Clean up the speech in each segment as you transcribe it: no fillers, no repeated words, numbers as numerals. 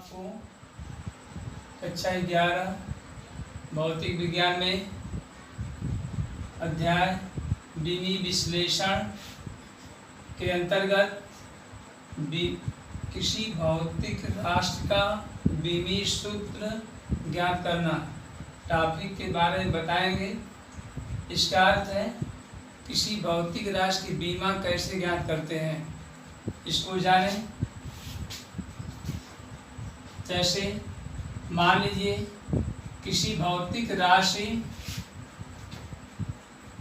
आपको कक्षा 11 भौतिक विज्ञान में अध्याय विमी विश्लेषण के अंतर्गत किसी भौतिक राष्ट्र का विमी सूत्र ज्ञात करना टॉपिक के बारे में बताएंगे। इसका अर्थ है किसी भौतिक राष्ट्र की बीमा कैसे ज्ञात करते हैं, इसको जानें। जैसे मान लीजिए किसी भौतिक राशि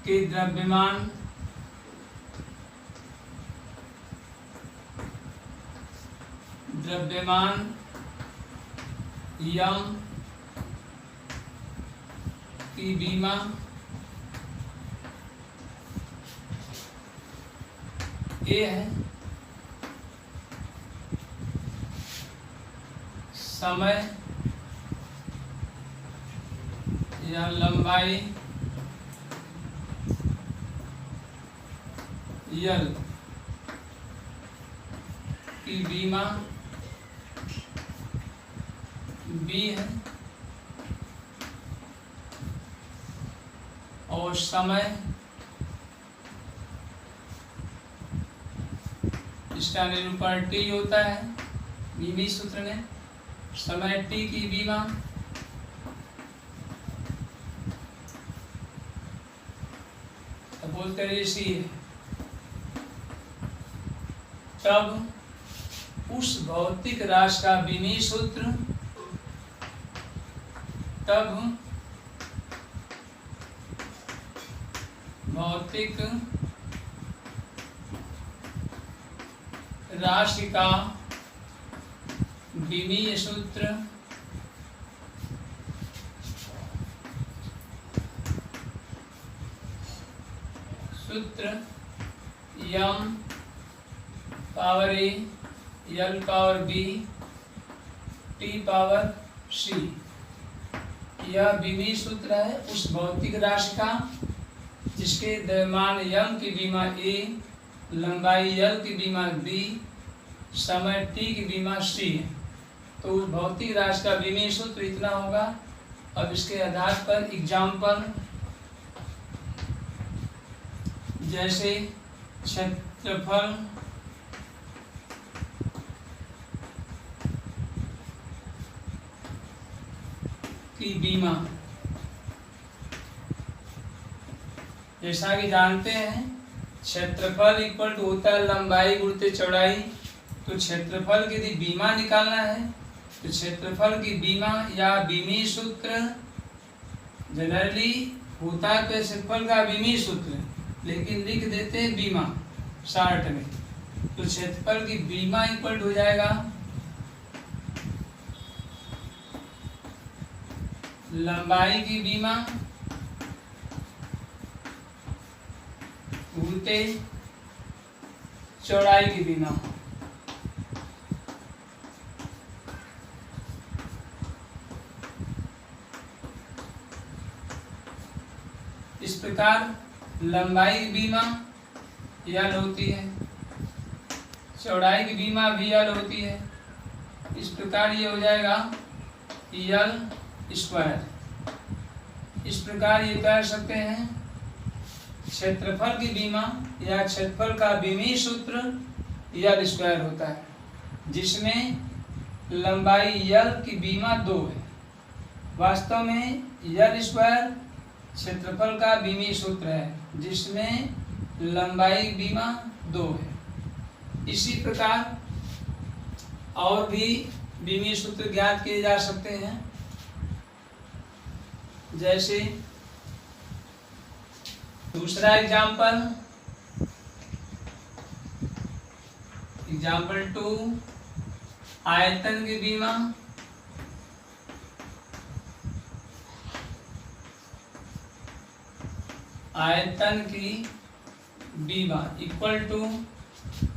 के द्रव्यमान यम की बीमा ए है, समय या लंबाई यल की बीमा बी है और समय इसका निरूपण टी होता है विमी सूत्र में। समय टी की बीमा सपोज करिए सी है, तब उस भौतिक राशि का विमी सूत्र भौतिक राशि का विमीय सूत्र यम पावर ए यल पावर बी टी पावर सी, यह विमी सूत्र है उस भौतिक राशि का जिसके द्रव्यमान यम की बीमा ए, लंबाई यल की बीमा बी, समय टी की बीमा सी है। तो उस भौतिक राशि का विमी सूत्र इतना होगा। अब इसके आधार पर एग्जाम्पल जैसे क्षेत्रफल की बीमा, जैसा कि जानते हैं क्षेत्रफल इक्वल टू होता है लंबाई गुणित चौड़ाई। तो क्षेत्रफल की यदि बीमा निकालना है तो क्षेत्रफल की बीमा या विमी सूत्र जनरली होता है तो क्षेत्रफल का विमी सूत्र, लेकिन लिख देते हैं बीमा शार्ट में। तो क्षेत्रफल की बीमा इक्वल हो जाएगा लंबाई की बीमा गुणित चौड़ाई की बीमा। इस प्रकार लंबाई की बीमा यल होती है, चौड़ाई की बीमा भी यल होती है। इस प्रकार ये हो जाएगा यल स्क्वायर। इस प्रकार ये कह सकते हैं क्षेत्रफल की बीमा या क्षेत्रफल का विमी सूत्र यल स्क्वायर होता है, जिसमें लंबाई यल की बीमा 2 है। वास्तव में यल स्क्वायर क्षेत्रफल का विमी सूत्र है जिसमें लंबाई बीमा 2 है। इसी प्रकार और भी विमी सूत्र ज्ञात किए जा सकते हैं। जैसे दूसरा एग्जाम्पल 2 आयतन की बीमा इक्वल टू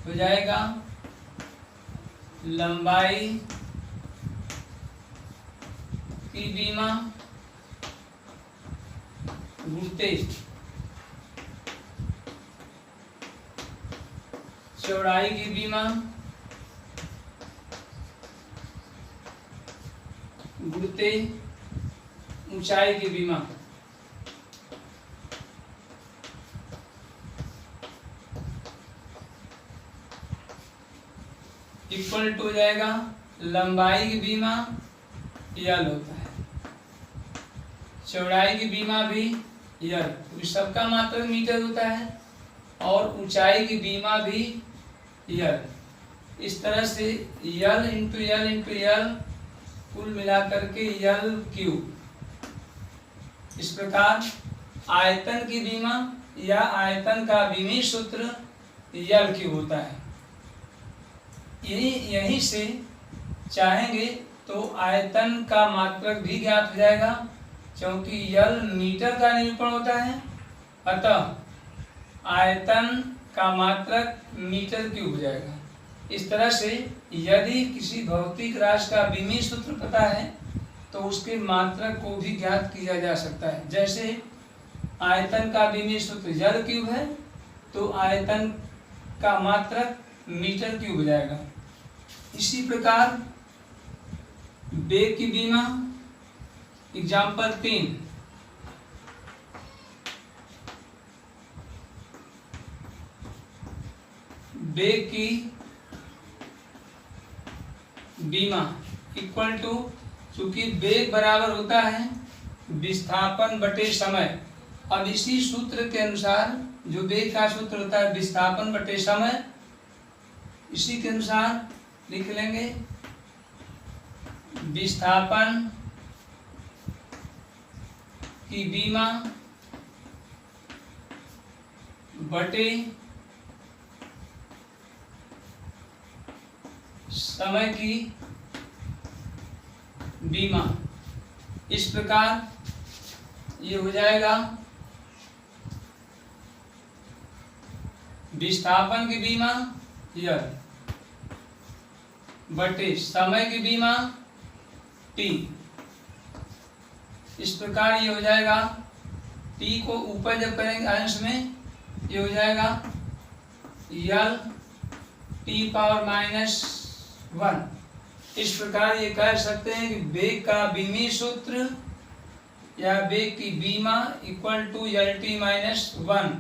हो जाएगा लंबाई की बीमा गुणित चौड़ाई की बीमा बोलते ऊंचाई की बीमा। इक्वल टू हो जाएगा लंबाई की बीमा यल होता है, चौड़ाई की बीमा भी यल, सबका मात्रक मीटर होता है, और ऊंचाई की बीमा भी यल। इस तरह से यल इंटू यल इंटू यल कुल मिलाकर के यल क्यूब। इस प्रकार आयतन की बीमा या आयतन का विमीय सूत्र यल क्यूब होता है। यहीं से चाहेंगे तो आयतन का मात्रक भी ज्ञात हो जाएगा, क्योंकि यल मीटर का निरूपण होता है, अतः आयतन का मात्रक मीटर क्यूब हो जाएगा। इस तरह से यदि किसी भौतिक राशि का विमीय सूत्र पता है तो उसके मात्रक को भी ज्ञात किया जा सकता है। जैसे आयतन का विमीय सूत्र यल क्यूब है तो आयतन का मात्रक मीटर क्यूब हो जाएगा। इसी प्रकार वेग की बीमा, एग्जाम्पल 3, वेग की बीमा इक्वल टू, चूंकि वेग बराबर होता है विस्थापन बटे समय। अब इसी सूत्र के अनुसार जो वेग का सूत्र होता है विस्थापन बटे समय, इसी के अनुसार लिख लेंगे विस्थापन की बीमा बटे समय की बीमा। इस प्रकार ये हो जाएगा विस्थापन की बीमा यल बटे समय की बीमा टी। इस प्रकार ये हो जाएगा, टी को ऊपर जब करेंगे अंश में ये हो जाएगा यल टी पावर -1। इस प्रकार ये कह सकते हैं कि वेग का विमीय सूत्र या वेग की बीमा इक्वल टू यल टी -1।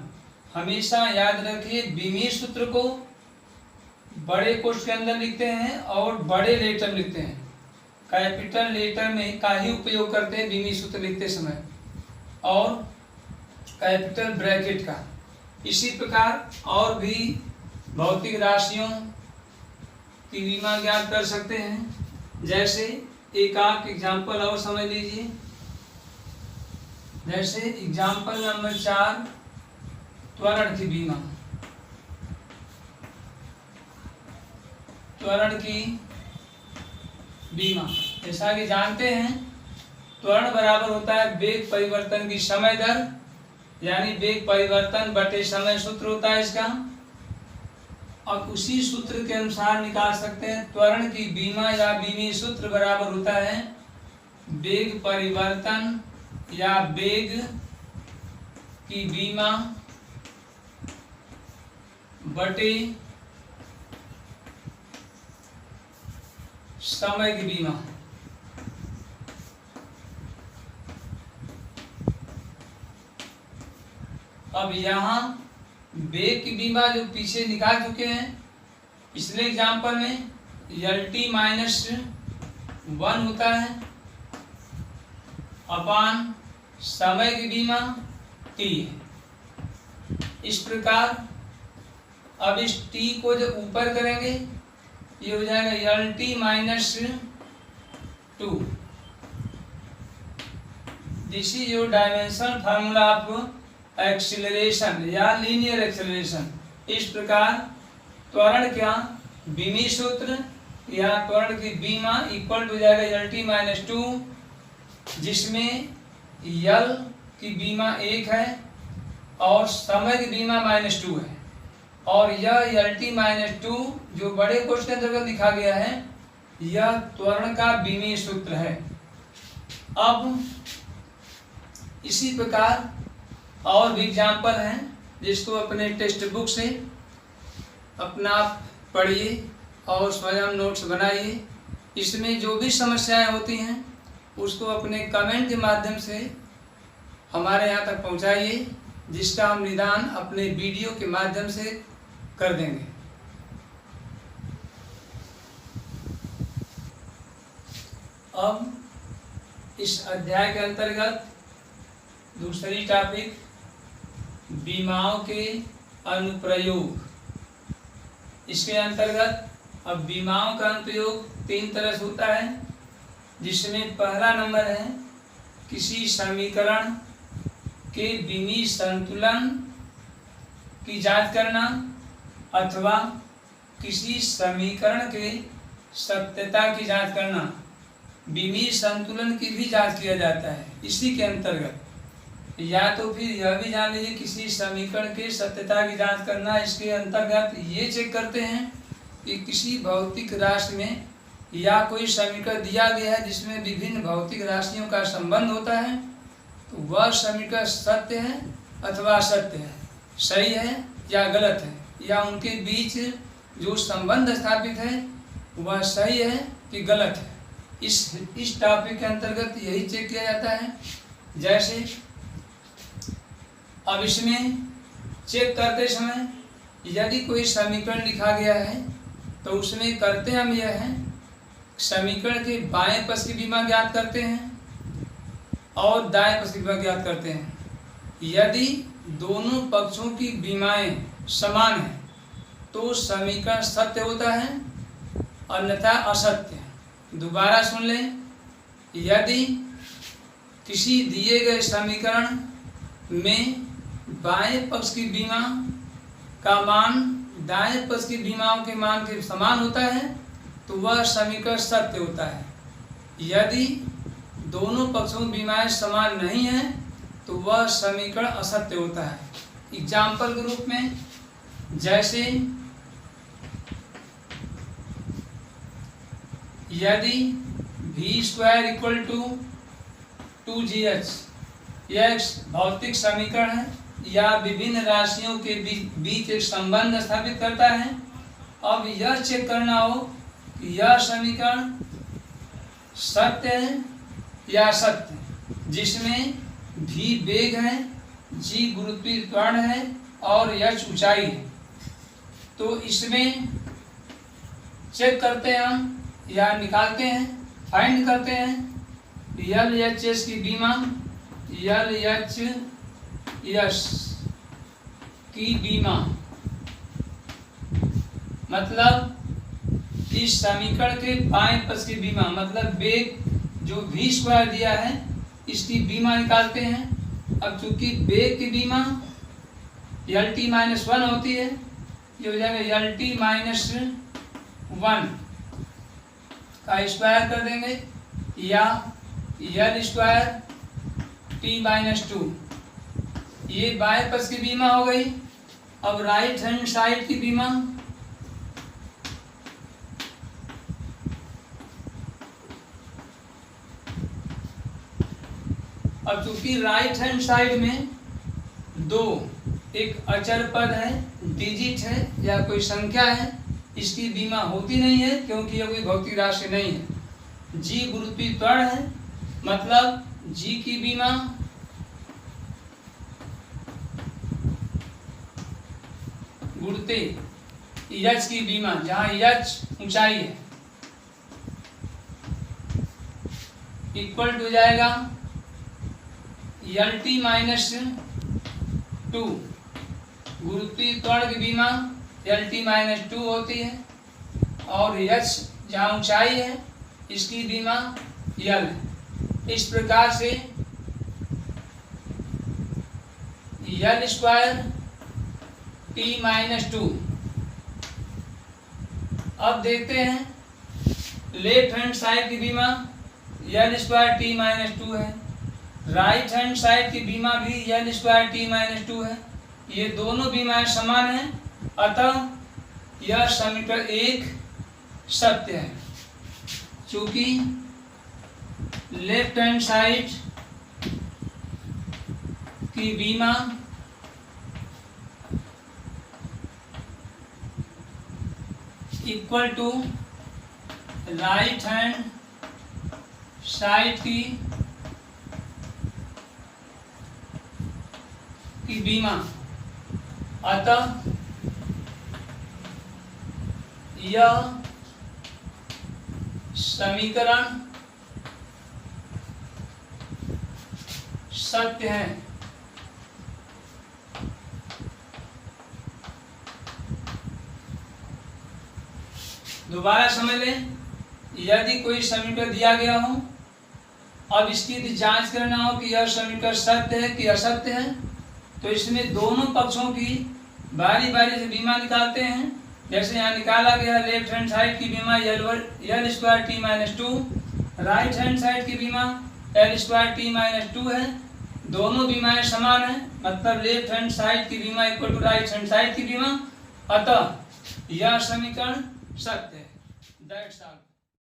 हमेशा याद रखिए विमीय सूत्र को बड़े कोष्ठ के अंदर लिखते हैं और बड़े लेटर लिखते हैं। कैपिटल लेटर में का ही उपयोग करते हैं विमीय सूत्र लिखते समय, और कैपिटल ब्रैकेट का। इसी प्रकार और भी भौतिक राशियों की बीमा ज्ञात कर सकते हैं। जैसे एक आप एग्जाम्पल और समझ लीजिए, जैसे एग्जाम्पल नंबर 4, त्वरण की बीमा। त्वरण की बीमा जैसा कि जानते हैं, त्वरण बराबर होता है वेग परिवर्तन की समय दर, यानी वेग परिवर्तन बटे समय सूत्र होता है इसका। और उसी सूत्र के अनुसार निकाल सकते हैं त्वरण की बीमा या विमीय सूत्र बराबर होता है वेग परिवर्तन या वेग की बीमा बटे समय की बीमा। अब यहाँ वेग की बीमा जो पीछे निकाल चुके हैं पिछले एग्जाम्पल में, यल टी -1 होता है अपान समय की बीमा टी है। इस प्रकार अब इस टी को जब ऊपर करेंगे ये हो जाएगा L T -2। This is your dimensional formula of acceleration या लीनियर एक्सीलरेशन। इस प्रकार त्वरण का विमीय सूत्र या त्वरण की बीमा इक्वल हो जाएगा यल टी -2, जिसमें यल की बीमा 1 है और समय की बीमा -2 है। और यह यल टी -2 जो बड़े कोष्ठ के अंतर्गत लिखा गया है, यह त्वरण का विमीय सूत्र है। अब इसी प्रकार और भी एग्जाम्पल हैं जिसको अपने टेक्स्ट बुक से अपना पढ़िए और स्वयं नोट्स बनाइए। इसमें जो भी समस्याएं होती हैं उसको अपने कमेंट के माध्यम से हमारे यहाँ तक पहुँचाइए, जिसका हम निदान अपने वीडियो के माध्यम से कर देंगे। अब इस अध्याय के अंतर्गत दूसरी टॉपिक बीमाओं के अनुप्रयोग। इसके अंतर्गत अब बीमाओं का अनुप्रयोग 3 तरह से होता है, जिसमें पहला नंबर है किसी समीकरण के बीमीय संतुलन की जांच करना अथवा किसी समीकरण के सत्यता की जांच करना। बीमीय संतुलन की भी जांच किया जाता है इसी के अंतर्गत, या तो फिर यह भी जान लीजिए किसी समीकरण के सत्यता की जांच करना। इसके अंतर्गत ये चेक करते हैं कि किसी भौतिक राशि में या कोई समीकरण दिया गया है जिसमें विभिन्न भौतिक राशियों का संबंध होता है, तो वह समीकरण सत्य है अथवा असत्य है, सही है या गलत है, या उनके बीच जो संबंध स्थापित है वह सही है कि गलत है। इस टॉपिक के अंतर्गत यही चेक किया जाता है। जैसे अब इसमें चेक करते समय यदि कोई समीकरण लिखा गया है तो उसमें करते हम यह है, समीकरण के बाएं पक्ष की बीमा ज्ञात करते हैं और दाएं पक्ष की बीमा ज्ञात करते हैं। यदि दोनों पक्षों की बीमाएं समान हैं तो समीकरण सत्य होता है, अन्यथा असत्य है। दोबारा सुन लें, यदि किसी दिए गए समीकरण में बाएं पक्ष की बीमा का मान दाएं पक्ष की बीमाओं के मान के समान होता है तो वह समीकरण सत्य होता है। यदि दोनों पक्षों की बीमाएं समान नहीं हैं तो वह समीकरण असत्य होता है। एग्जाम्पल के रूप में, जैसे यदि v² = 2gh यह एक भौतिक समीकरण है या विभिन्न राशियों के बीच एक संबंध स्थापित करता है। अब यह चेक करना हो कि यह समीकरण सत्य है या असत्य, जिसमें v वेग है, g गुरुत्वीय त्वरण है और h ऊंचाई है। तो इसमें चेक करते हैं हम या निकालते हैं, फाइंड करते हैं LHS की बीमा, LHS की बीमा मतलब इस समीकरण के बाएं पक्ष की बीमा, मतलब वेग जो v² दिया है इसकी बीमा निकालते हैं। अब चूंकि वेग की बीमा LT-1 होती है, ये हो जाएगा LT-1 का स्क्वायर कर देंगे या L² T-2। ये बाएं पक्ष की बीमा हो गई। अब राइट हैंड साइड की बीमा, अब चूंकि राइट हैंड साइड में एक अचर पद है, डिजिट है या कोई संख्या है, इसकी बीमा होती नहीं है क्योंकि यह कोई भौतिक राशि नहीं है। g गुरुत्वीय त्वरण है, मतलब g की बीमा गुरुते h की बीमा, जहाँ h ऊंचाई है, इक्वल टू जाएगा LT-2। गुरुत्वीय त्वरण की बीमा LT-2 होती है और h जहाँ ऊंचाई है इसकी बीमा L। इस प्रकार से L² T-2। अब देखते हैं लेफ्ट हैंड साइड की बीमा L² T-2 है, राइट हैंड साइड की बीमा भी L² T-2 है। ये दोनों बीमाएं समान हैं, अतः यह समीकरण 1 सत्य है। चूंकि लेफ्ट हैंड साइड की बीमा equal to right hand side की बीमा, अतः यह समीकरण सत्य है। दोबारा समझ लें, यदि कोई समीकरण दिया गया हो, अब इसकी यदि जांच करना हो कि यह समीकरण सत्य है कि असत्य है, तो इसमें दोनों पक्षों की बारी बारी से बीमा निकालते हैं। जैसे यहाँ निकाला गया, लेफ्ट हैंड साइड की बीमा यल square T minus 2, right hand side की बीमा एल स्क्वायर टी माइनस 2 है। दोनों बीमाएं समान है, मतलब लेफ्ट हैंड साइड की बीमा equal to right hand side की बीमा, अतः यह समीकरण सत्य है। That's all.